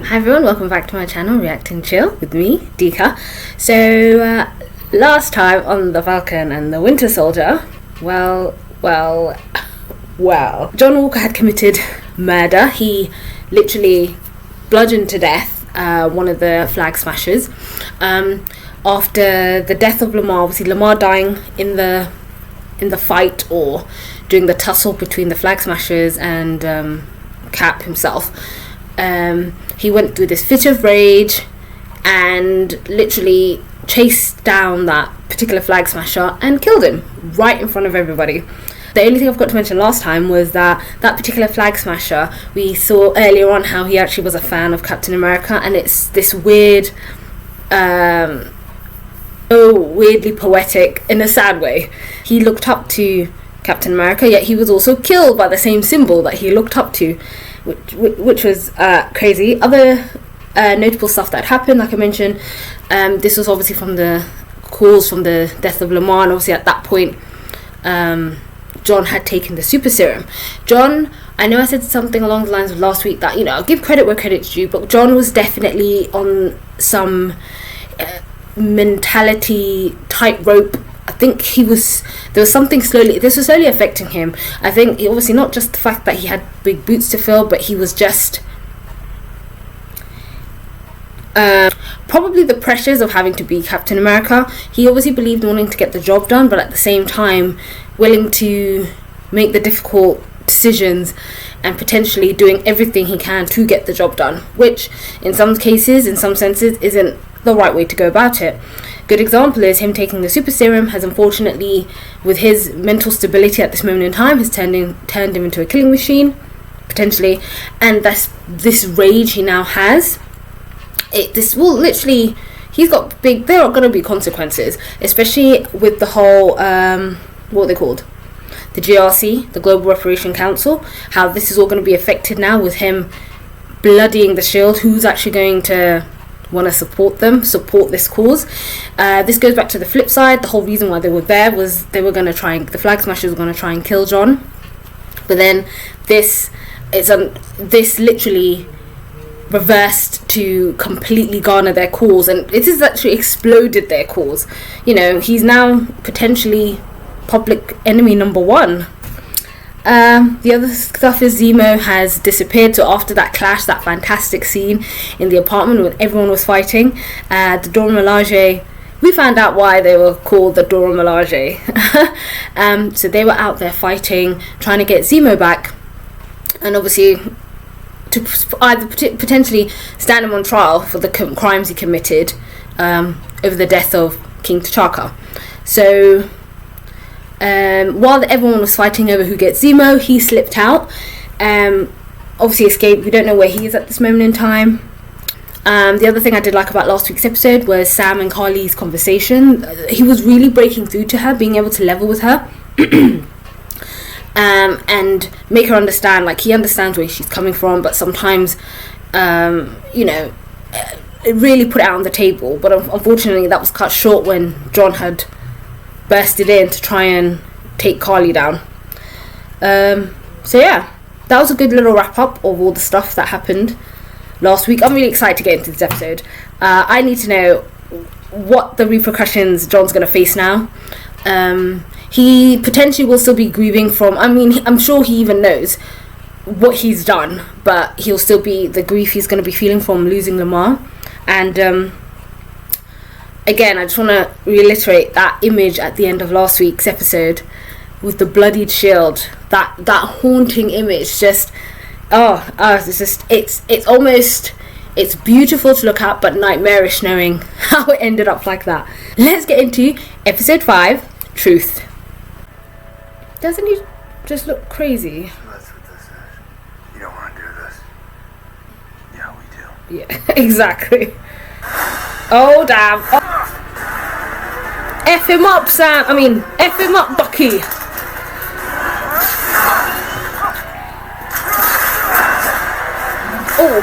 Hi everyone, welcome back to my channel, React and Chill, with me, Dika. So, last time on the Falcon and the Winter Soldier, well, John Walker had committed murder. He literally bludgeoned to death one of the flag smashers. After the death of Lamar, obviously Lamar dying in the fight or during the tussle between the flag smashers and Cap himself. He went through this fit of rage and literally chased down that particular flag smasher and killed him right in front of everybody. The only thing I forgot to mention last time was that particular flag smasher, we saw earlier on how he actually was a fan of Captain America, and it's this weird, weirdly poetic in a sad way. He looked up to Captain America, yet he was also killed by the same symbol that he looked up to, which was crazy. Other notable stuff that happened, like I mentioned, this was obviously from the calls from the death of Lamar, and obviously at that point John had taken the super serum. John, I know I said something along the lines of last week that, I'll give credit where credit's due, but John was definitely on some mentality tightrope. I think this was slowly affecting him. I think obviously not just the fact that he had big boots to fill, but he was just probably the pressures of having to be Captain America. He obviously believed in wanting to get the job done, but at the same time willing to make the difficult decisions and potentially doing everything he can to get the job done, which in some cases, in some senses, isn't the right way to go about it. Good example is him taking the super serum has unfortunately, with his mental stability at this moment in time, has turned him into a killing machine, potentially, and that's this rage he now has. There are going to be consequences, especially with the whole, what are they called? The GRC, the Global Reparation Council, how this is all going to be affected now with him bloodying the Shield. Who's actually going to want to support this cause? This goes back to the flip side. The whole reason why they were there was the flag smashers were going to try and kill John. But then this literally reversed to completely garner their cause, and it has actually exploded their cause. He's now potentially public enemy number one. The other stuff is Zemo has disappeared. So after that clash, that fantastic scene in the apartment when everyone was fighting, the Dora Milaje, we found out why they were called the Dora Milaje. So they were out there fighting, trying to get Zemo back, and obviously to either potentially stand him on trial for the crimes he committed over the death of King T'Chaka. So while everyone was fighting over who gets Zemo, he slipped out, obviously escaped. We don't know where he is at this moment in time. The other thing I did like about last week's episode was Sam and Carly's conversation. He was really breaking through to her, being able to level with her and make her understand, like, he understands where she's coming from, but sometimes it really put it out on the table. But unfortunately that was cut short when John had bursted in to try and take Carly down. So yeah, that was a good little wrap up of all the stuff that happened last week. I'm really excited to get into this episode. I need to know what the repercussions John's going to face now. He potentially will still be grieving from, I'm sure he even knows what he's done, but he'll still be the grief he's going to be feeling from losing Lamar. And again, I just want to reiterate that image at the end of last week's episode with the bloodied shield. That haunting image, it's beautiful to look at, but nightmarish knowing how it ended up like that. Let's get into episode 5, Truth. Doesn't he just look crazy? That's what this is. You don't want to do this. Yeah, we do. Yeah, exactly. Oh, damn. Oh. F him up, Sam. F him up, Bucky. Oh.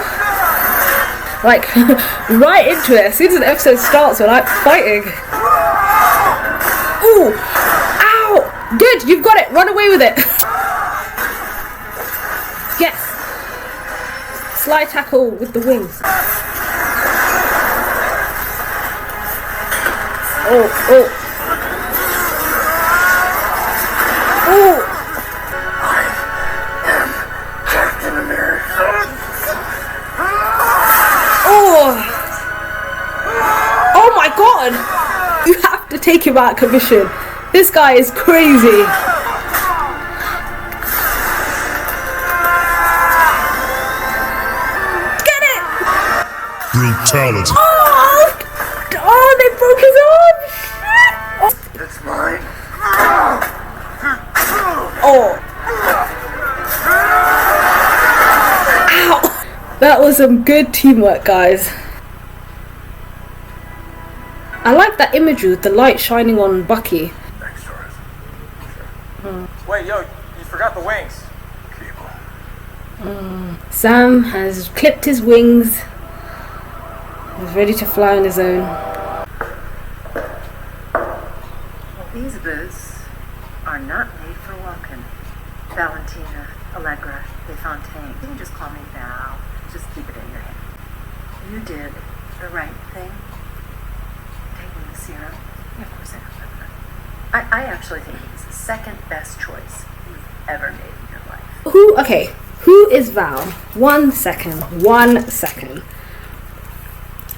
Like, right into it. As soon as an episode starts, we're like fighting. Ooh. Ow. Good, you've got it. Run away with it. Yes. slide tackle with the wings. Oh. Captain America. Oh my god! You have to take him out of commission. This guy is crazy. Get it! Brutality. Oh, they broke his arm. It's mine. Oh. Ow. That was some good teamwork, guys. I like that imagery with the light shining on Bucky. Thanks, Torres. Wait, yo, you forgot the wings. Cable. Sam has clipped his wings. He's ready to fly on his own. These boots are not made for walking. Valentina, Allegra, De Fontaine. You can just call me Val. Just keep it in your head. You did the right thing. Taking the serum. Of course I don't know. I actually think he's the second best choice you've ever made in your life. Who is Val? 1 second.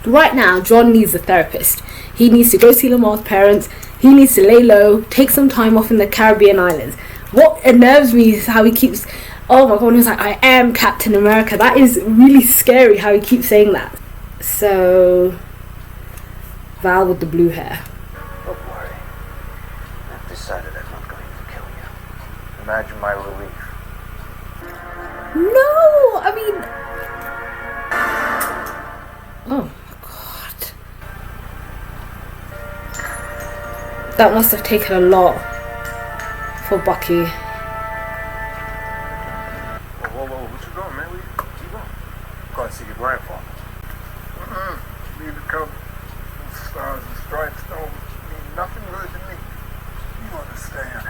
Right now, John needs a therapist. He needs to go see Lamar's parents. He needs to lay low, take some time off in the Caribbean islands. What unnerves me is how he keeps... Oh my god, he's like, I am Captain America. That is really scary how he keeps saying that. So... Val with the blue hair. Don't worry. I've decided I'm not going to kill you. Imagine my relief. No! I mean... Oh. That must have taken a lot for Bucky. Whoa, what you doing, man? Where you going? Going to see your grandfather. Leave the cover. Those stars and stripes don't mean nothing really to me. You understand.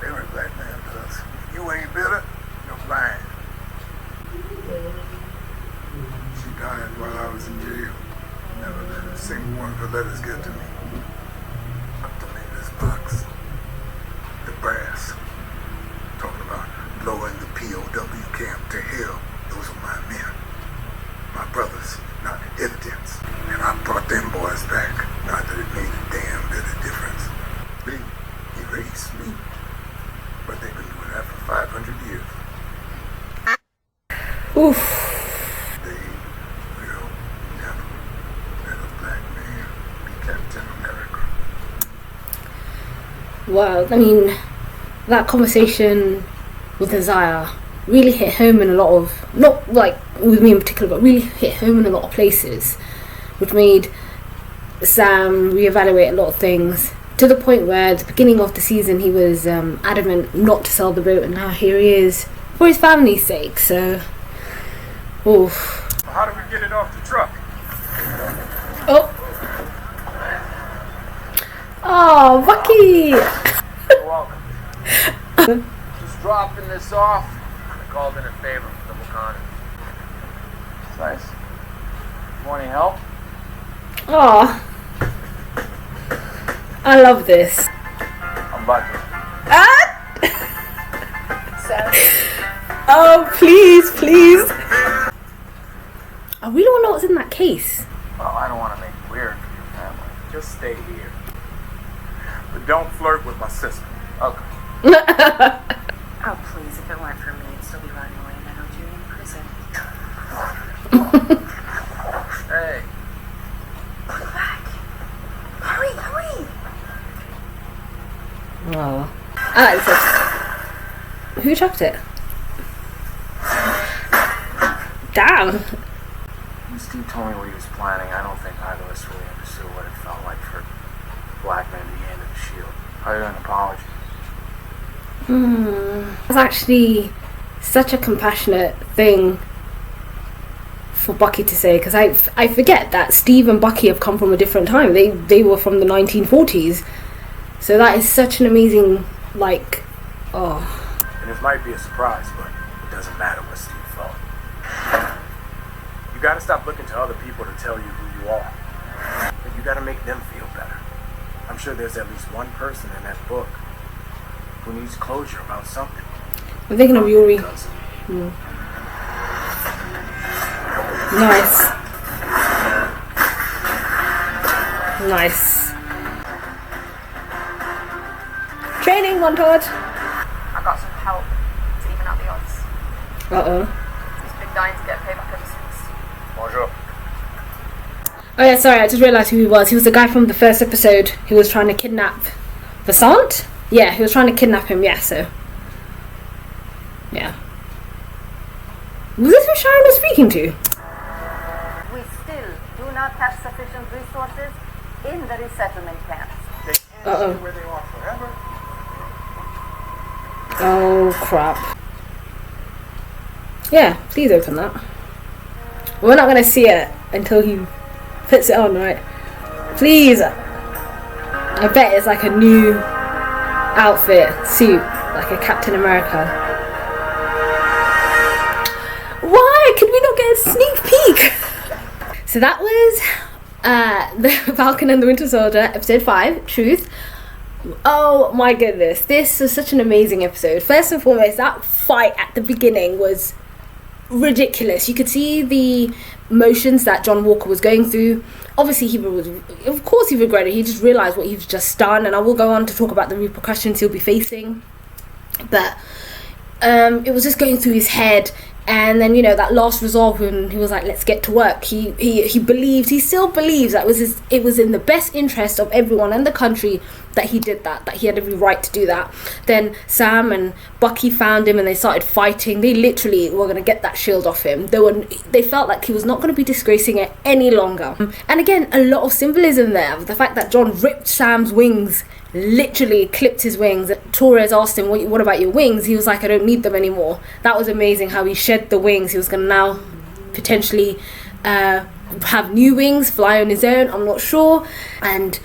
Every black man does. If you ain't bitter, you're blind. She died while I was in jail. Never let a single one of her letters get to me. Up to me, this box. The brass. Talking about blowing the POW camp to hell. Those are my men. My brothers, not evidence. And I brought them boys back. Not that it made a damn bit of difference. They erased me. But they've been doing that for 500 years. Oof. They will never let a black man be Captain America. Well, I mean, that conversation with Isaiah really hit home in a lot of, not like with me in particular, but really hit home in a lot of places, which made Sam reevaluate a lot of things, to the point where at the beginning of the season he was adamant not to sell the boat, and now here he is for his family's sake. So, oof. How do we get it off the truck? Oh, Bucky! You're welcome. Just dropping this off. I called in a favor for the Wakanda. It's nice. Want any help? Oh, I love this. I'm Bucky. Oh, please. I really want to know what's in that case. Well, I don't want to make it weird for your family. Just stay here. But don't flirt with my sister. Okay. Oh, please, if it weren't for me, I'd still be running away and I know you're in prison. Hey. Come back. Hurry. Oh. Who chopped it? Damn. When Steve told me what he was planning, I don't think either of us really understood what it felt like for black men to be handed a shield. Other than an apology. It's actually such a compassionate thing for Bucky to say, because I forget that Steve and Bucky have come from a different time. They were from the 1940s. So that is such an amazing, like, oh. And it might be a surprise, but it doesn't matter what Steve thought. You gotta stop looking to other people to tell you who you are. But you gotta make them feel better. I'm sure there's at least one person in that book who needs closure about something. I'm thinking of Yuri. Nice. Nice. Training montage. I got some help to even out the odds. Uh-oh. He's been dying to get payback ever since. Bonjour. Oh yeah, sorry, I just realised who he was. He was the guy from the first episode who was trying to kidnap Vasant? Yeah, he was trying to kidnap him, yeah, so. Yeah. Was this who Sharon was speaking to? We still do not have sufficient resources in the resettlement camps. They can't Uh-oh. stay where they are forever. Oh, crap. Yeah, please open that. We're not going to see it until he puts it on, right? Please. I bet it's like a new outfit, suit, like a Captain America. Why? Could we not get a sneak peek? So that was the Falcon and the Winter Soldier, episode 5, Truth. Oh my goodness, this was such an amazing episode. First and foremost, that fight at the beginning was ridiculous. You could see the emotions that John Walker was going through. Obviously of course he regretted. He just realized what he's just done, and I will go on to talk about the repercussions he'll be facing, but it was just going through his head. And then, you know, that last resolve when he was like, let's get to work, he still believes that it was in the best interest of everyone and the country that he did that he had every right to do that. Then Sam and Bucky found him and they started fighting. They literally were going to get that shield off him. They felt like he was not going to be disgracing it any longer. And again, a lot of symbolism there. The fact that John ripped Sam's wings, literally clipped his wings. Torres asked him, what about your wings? He was like, I don't need them anymore. That was amazing how he shed the wings. He was going to now potentially have new wings, fly on his own, I'm not sure. And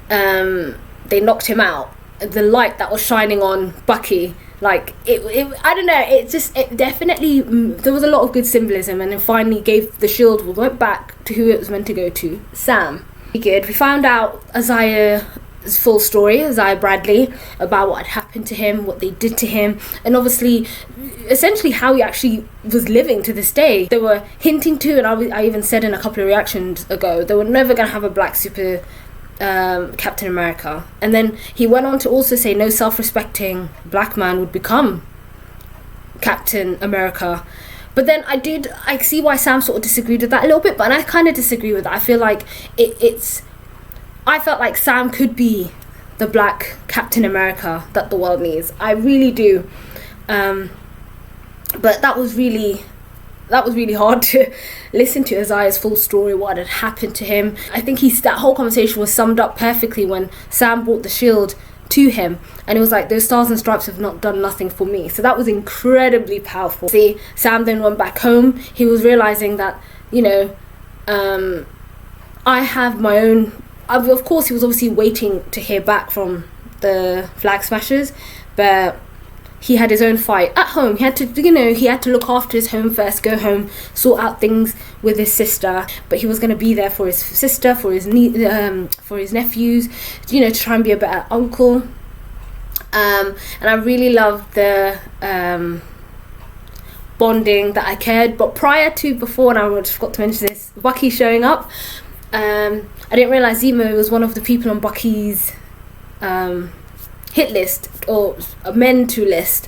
they knocked him out. The light that was shining on Bucky, like it I don't know, it definitely, there was a lot of good symbolism, and it finally gave the shield, went back to who it was meant to go to, Sam. Good. We found out Isaiah's full story, Isaiah Bradley, about what had happened to him, what they did to him, and obviously essentially how he actually was living to this day. They were hinting to, and I even said in a couple of reactions ago, they were never going to have a black super Captain America. And then he went on to also say no self-respecting black man would become Captain America. But then I see why Sam sort of disagreed with that a little bit, but I kind of disagree with that. I feel like I felt like Sam could be the black Captain America that the world needs. I really do. But that was really hard to listen to Isaiah's full story, what had happened to him. I think that whole conversation was summed up perfectly when Sam brought the shield to him, and it was like, those stars and stripes have not done nothing for me. So that was incredibly powerful. See, Sam then went back home. He was realizing that, you know, I have my own. Of course, he was obviously waiting to hear back from the Flag Smashers, but he had his own fight at home. He had to look after his home first, go home, sort out things with his sister. But he was going to be there for his sister, for his nephews, you know, to try and be a better uncle. And I really loved the bonding that I cared. But before, and I forgot to mention this, Bucky showing up. I didn't realise Zemo was one of the people on Bucky's hit list, or a men to list.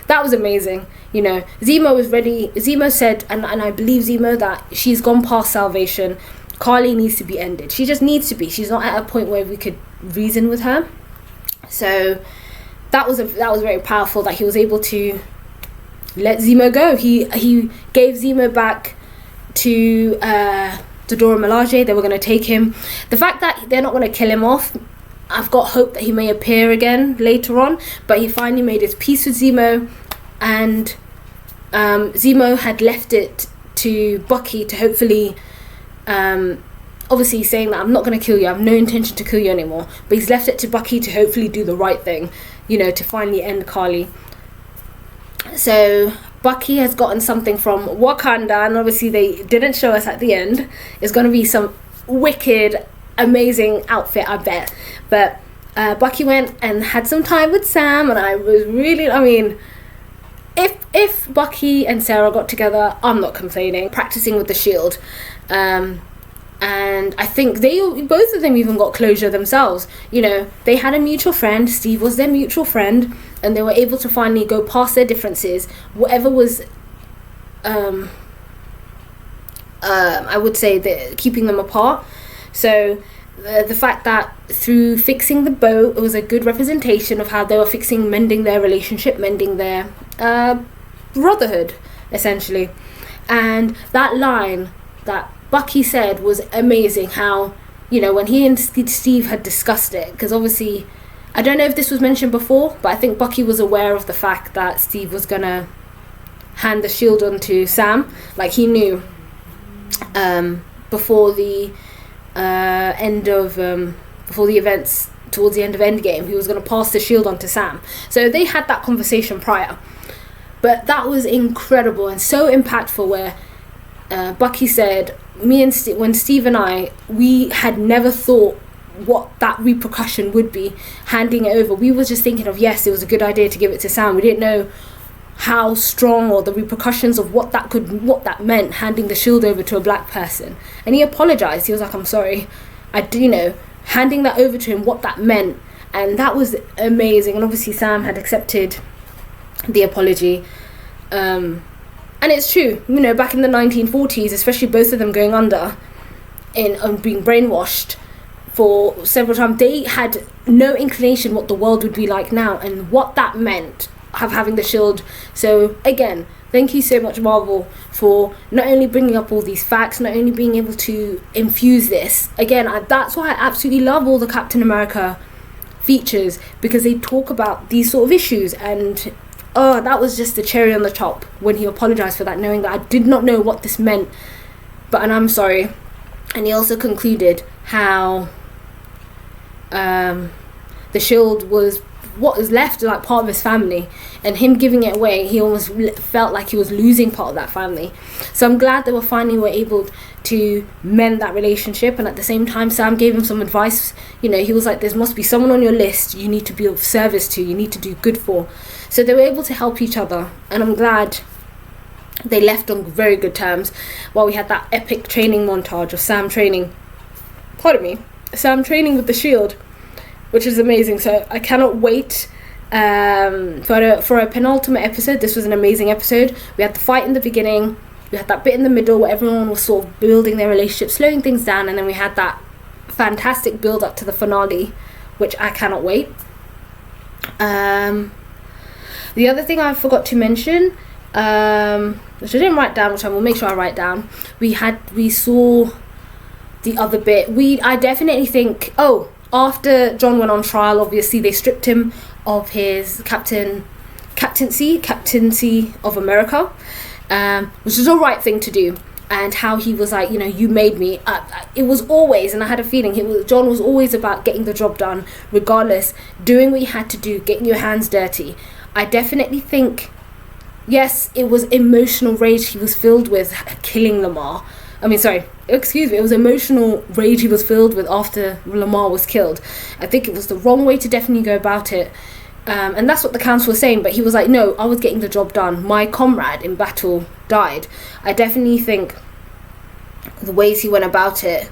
That was amazing. You know, Zemo was ready. Zemo said, and I believe Zemo, that she's gone past salvation. Carly needs to be ended. She just needs to be. She's not at a point where we could reason with her. So that was very powerful that he was able to let Zemo go. He gave Zemo back to Dora Milaje. They were going to take him. The fact that they're not going to kill him off, I've got hope that he may appear again later on, but he finally made his peace with Zemo, and Zemo had left it to Bucky to hopefully, obviously saying that I'm not going to kill you, I have no intention to kill you anymore, but he's left it to Bucky to hopefully do the right thing, you know, to finally end Carly. So Bucky has gotten something from Wakanda, and obviously they didn't show us at the end. It's going to be some wicked, amazing outfit, I bet. But Bucky went and had some time with Sam, and I was really, I mean, if Bucky and Sarah got together, I'm not complaining. Practicing with the shield. And I think both of them even got closure themselves. You know, they had a mutual friend. Steve was their mutual friend, and they were able to finally go past their differences. Whatever was, I would say, keeping them apart. So the fact that through fixing the boat, it was a good representation of how they were mending their relationship, mending their brotherhood, essentially. And that line that Bucky said was amazing, how, you know, when he and Steve had discussed it, because obviously, I don't know if this was mentioned before, but I think Bucky was aware of the fact that Steve was gonna hand the shield on to Sam. Like, he knew before the events towards the end of Endgame, he was gonna pass the shield on to Sam. So they had that conversation prior. But that was incredible and so impactful, where Bucky said, when Steve and I, we had never thought what that repercussion would be, handing it over. We were just thinking of, yes, it was a good idea to give it to Sam. We didn't know how strong, or the repercussions of what that meant, handing the shield over to a black person. And he apologized. He was like, I'm sorry. Handing that over to him, what that meant. And that was amazing. And obviously Sam had accepted the apology. And it's true, you know, back in the 1940s, especially both of them going under and being brainwashed for several times, they had no inclination what the world would be like now and what that meant, having the shield. So again, thank you so much, Marvel, for not only bringing up all these facts, not only being able to infuse this. Again, that's why I absolutely love all the Captain America features, because they talk about these sort of issues. And that was just the cherry on the top when he apologized for that, knowing that I did not know what this meant, and I'm sorry. And he also concluded how the shield was what was left, like part of his family, and him giving it away, he almost felt like he was losing part of that family. So I'm glad they were able to mend that relationship. And at the same time, Sam gave him some advice. You know, he was like, there must be someone on your list you need to be of service to, you need to do good for. So they were able to help each other, and I'm glad they left on very good terms. While we had that epic training montage of Sam training with the shield, which is amazing. So I cannot wait for a penultimate episode. This was an amazing episode. We had the fight in the beginning, we had that bit in the middle where everyone was sort of building their relationship, slowing things down, and then we had that fantastic build up to the finale, which I cannot wait. The other thing I forgot to mention, which I didn't write down, which I will make sure I write down, we saw the other bit. I definitely think, after John went on trial, obviously they stripped him of his captaincy of America, which is the right thing to do. And how he was like, you know, you made me. It was always, and I had a feeling, John was always about getting the job done, regardless, doing what you had to do, getting your hands dirty. I definitely think, yes, it was emotional rage he was filled with killing Lamar. It was emotional rage he was filled with after Lamar was killed. I think it was the wrong way to definitely go about it. And that's what the council was saying, but he was like, no, I was getting the job done. My comrade in battle died. I definitely think the ways he went about it,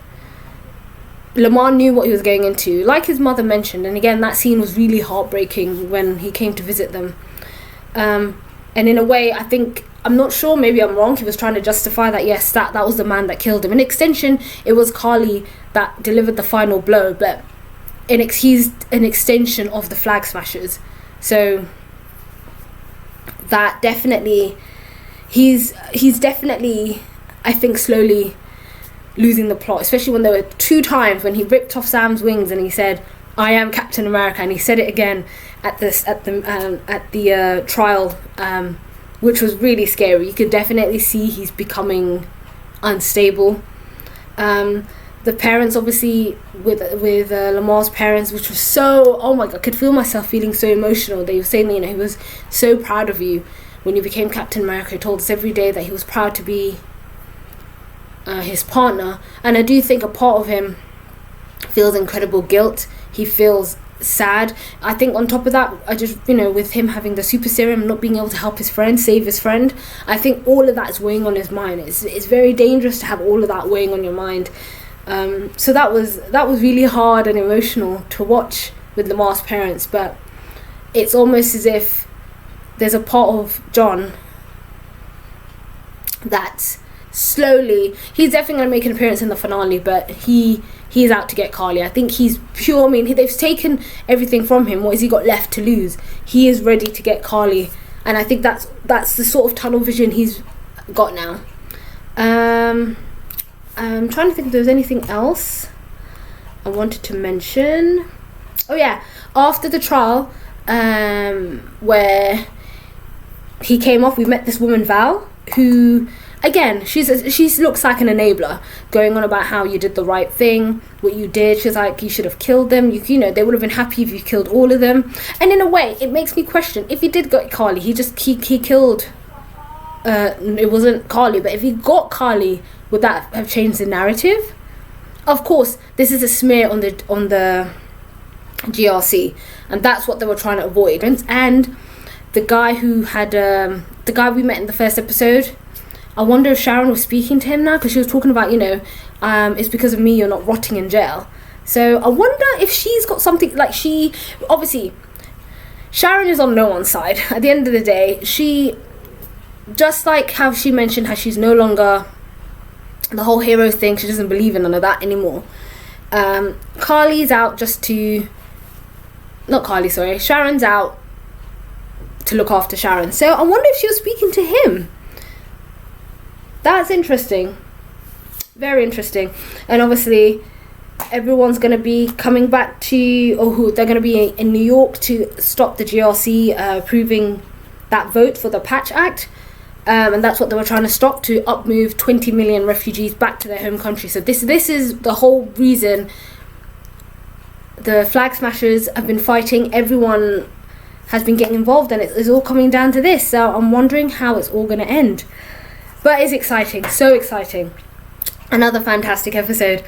Lamar knew what he was going into, like his mother mentioned. And again, that scene was really heartbreaking when he came to visit them. And in a way, I think, I'm not sure, maybe I'm wrong, he was trying to justify that, yes, that was the man that killed him. In extension, it was Carly that delivered the final blow, but he's an extension of the Flag Smashers. So that definitely, he's definitely, I think, slowly losing the plot, especially when there were 2 times when he ripped off Sam's wings and he said, I am Captain America, and he said it again at the trial, which was really scary. You could definitely see he's becoming unstable. The parents, obviously, with Lamar's parents, which was so, oh my god, I could feel myself feeling so emotional. They were saying, you know, he was so proud of you, when he became Captain America, he told us every day that he was proud to be his partner. And I do think a part of him feels incredible guilt. He feels sad. I think on top of that, I just, with him having the super serum, not being able to help his friend, save his friend, I think all of that's weighing on his mind. It's very dangerous to have all of that weighing on your mind. So that was really hard and emotional to watch with Lamar's parents, but it's almost as if there's a part of John that slowly, he's definitely going to make an appearance in the finale, but he's out to get Carly. I think he's pure, they've taken everything from him. What has he got left to lose? He is ready to get Carly, and I think that's the sort of tunnel vision he's got now. I'm trying to think if there was anything else I wanted to mention. Oh yeah, after the trial, where he came off, we met this woman Val, who, again, she looks like an enabler, going on about how you did the right thing, what you did. She's like, you should have killed them. They would have been happy if you killed all of them. And in a way, it makes me question, if he did get Carly, he killed. It wasn't Carly, but if he got Carly, would that have changed the narrative? Of course, this is a smear on the GRC, and that's what they were trying to avoid. And the guy who had the guy we met in the first episode, I wonder if Sharon was speaking to him now, because she was talking about, it's because of me you're not rotting in jail. So I wonder if she's got something, like, obviously Sharon is on no one's side. At the end of the day, she, just like how she mentioned how she's no longer the whole hero thing, she doesn't believe in none of that anymore. Sharon's out to look after Sharon. So I wonder if she was speaking to him. That's interesting. Very interesting. And obviously everyone's going to be coming back they're going to be in New York to stop the GRC approving that vote for the Patch Act. And that's what they were trying to stop, to upmove 20 million refugees back to their home country. So this is the whole reason the Flag Smashers have been fighting. Everyone has been getting involved, and it's all coming down to this. So I'm wondering how it's all going to end. But it's exciting, so exciting. Another fantastic episode.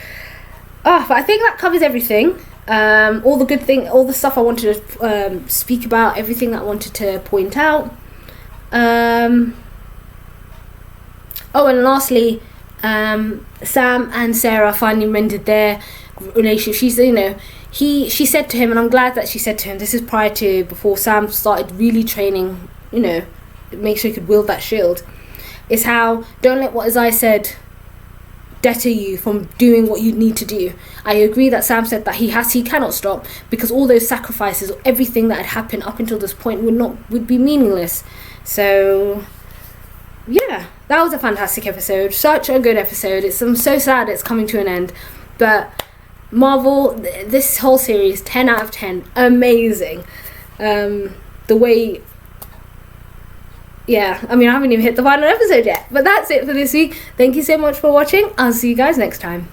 But I think that covers everything. All the good thing, all the stuff I wanted to speak about, everything that I wanted to point out. And lastly, Sam and Sarah finally mended their relationship. She said to him, and I'm glad that she said to him, this is before Sam started really training, make sure he could wield that shield, is how, don't let what Isaiah said deter you from doing what you need to do. I agree that Sam said that he cannot stop, because all those sacrifices, everything that had happened up until this point would be meaningless. So yeah, that was a fantastic episode, such a good episode. I'm so sad it's coming to an end, but Marvel, this whole series, 10 out of 10, amazing. The way, I haven't even hit the final episode yet, but that's it for this week. Thank you so much for watching. I'll see you guys next time.